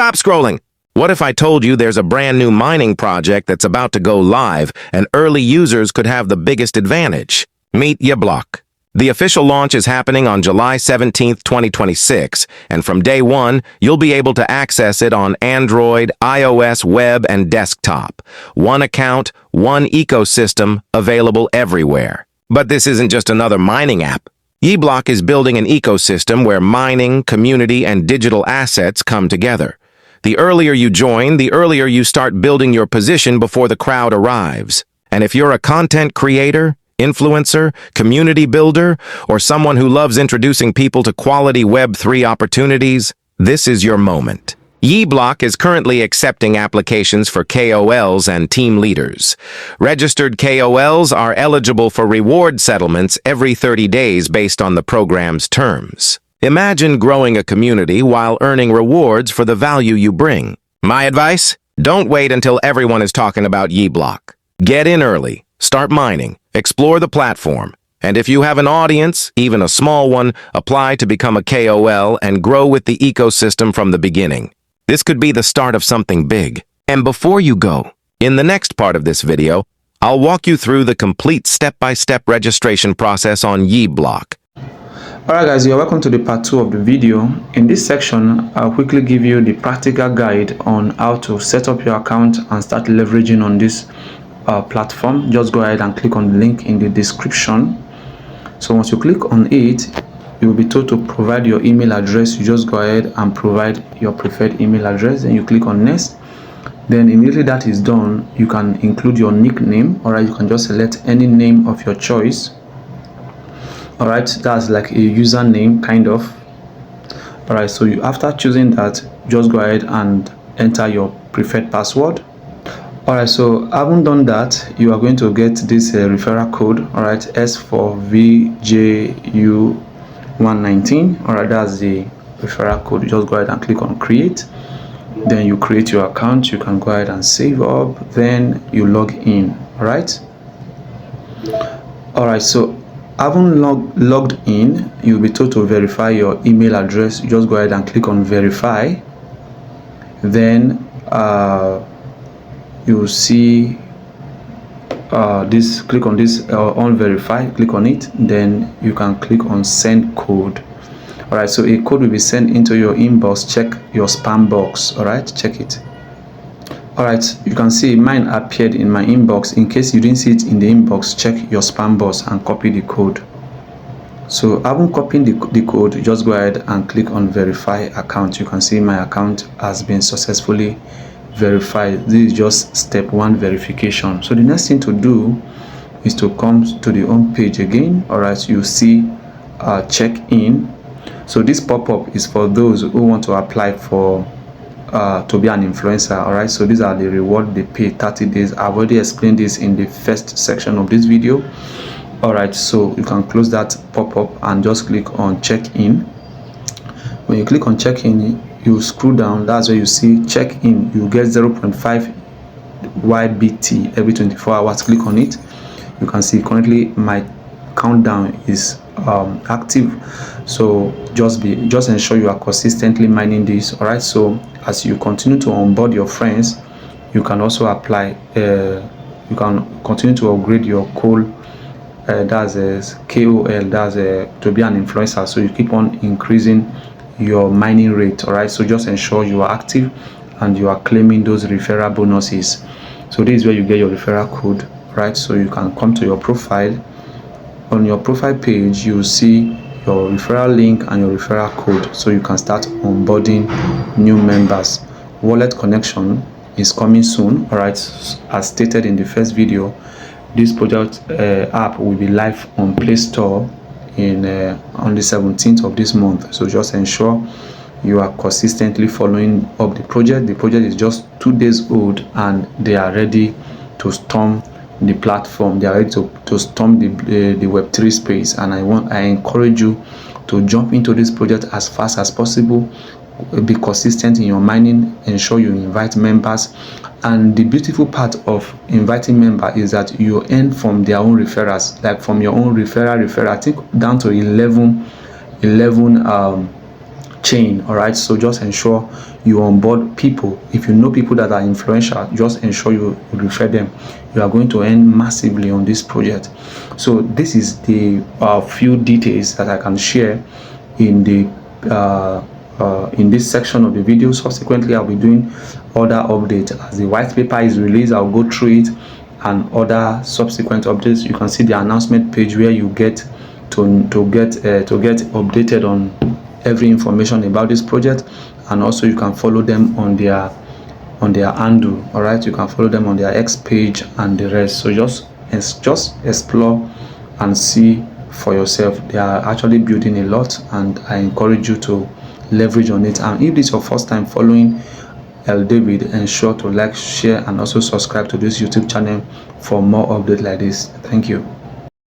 Stop scrolling! What if I told you there's a brand new mining project that's about to go live and early users could have the biggest advantage? Meet YeBlock. The official launch is happening on July 17, 2026, and from day one, you'll be able to access it on Android, iOS, web, and desktop. One account, one ecosystem, available everywhere. But this isn't just another mining app. YeBlock is building an ecosystem where mining, community, and digital assets come together. The earlier you join, the earlier you start building your position before the crowd arrives. And if you're a content creator, influencer, community builder, or someone who loves introducing people to quality Web3 opportunities, this is your moment. YeBlock is currently accepting applications for KOLs and team leaders. Registered KOLs are eligible for reward settlements every 30 days based on the program's terms. Imagine growing a community while earning rewards for the value you bring. My advice? Don't wait until everyone is talking about YeBlock. Get in early, start mining, explore the platform, and if you have an audience, even a small one, apply to become a KOL and grow with the ecosystem from the beginning. This could be the start of something big. And before you go, in the next part of this video, I'll walk you through the complete step-by-step registration process on YeBlock. Alright guys, you're welcome to the part 2 of the video. In this section, I'll quickly give you the practical guide on how to set up your account and start leveraging on this platform. Just go ahead and click on the link in the description. So once you click on it, you will be told to provide your email address. You just go ahead and provide your preferred email address, then you click on next. Then immediately that is done, you can include your nickname. Alright, you can just select any name of your choice. Alright, that's like a username kind of. Alright, so after choosing that, just go ahead and enter your preferred password. Alright, so having done that, you are going to get this referral code. Alright, S for VJU119. Alright, that's the referral code. You just go ahead and click on create. Then you create your account. You can go ahead and save up. Then you log in. Alright. Alright, so having logged in, you'll be told to verify your email address. You just go ahead and click on verify. Then you'll see this, click on this on verify, click on it, then you can click on send code. Alright, so a code will be sent into your inbox. Check your spam box. Alright, check it. Alright, you can see mine appeared in my inbox. In case you didn't see it in the inbox, check your spam box and copy the code. So having copied the code, just go ahead and click on verify account. You can see my account has been successfully verified. This is just step 1 verification. So the next thing to do is to come to the home page again. Alright, you see check in. So this pop-up is for those who want to apply for to be an influencer. Alright, so these are the reward they pay 30 days. I've already explained this in the first section of this video. Alright, so you can close that pop-up and just click on check in. When you click on check in, you scroll down, that's where you see check in. You get 0.5 YBT every 24 hours. Click on it. You can see currently my countdown is active. So just ensure you are consistently mining this. Alright, so as you continue to onboard your friends, you can also apply you can continue to upgrade your KOL, that's a KOL, that's to be an influencer. So you keep on increasing your mining rate. Alright, so just ensure you are active and you are claiming those referral bonuses. So this is where you get your referral code. Right, so you can come to your profile. On your profile page, you will see your referral link and your referral code, so you can start onboarding new members. Wallet connection is coming soon. Alright, as stated in the first video, this project app will be live on Play Store in on the 17th of this month. So just ensure you are consistently following up the project. The project is just 2 days old and they are ready to storm the platform. They are ready to storm the Web3 space, and I encourage you to jump into this project as fast as possible. Be consistent in your mining, ensure you invite members, and the beautiful part of inviting members is that you earn from their own referrals, like from your own referral, I think down to 11 chain. All right, so just ensure you onboard people. If you know people that are influential, just ensure you refer them. You are going to earn massively on this project. So this is the few details that I can share in the in this section of the video. Subsequently, I'll be doing other updates as the white paper is released. I'll go through it and other subsequent updates. You can see the announcement page where you get to get updated on every information about this project, and also you can follow them on their handle. All right, you can follow them on their X page and the rest. So just explore and see for yourself. They are actually building a lot, and I encourage you to leverage on it. And if this is your first time following L David, ensure to like, share, and also subscribe to this YouTube channel for more updates like this. Thank you.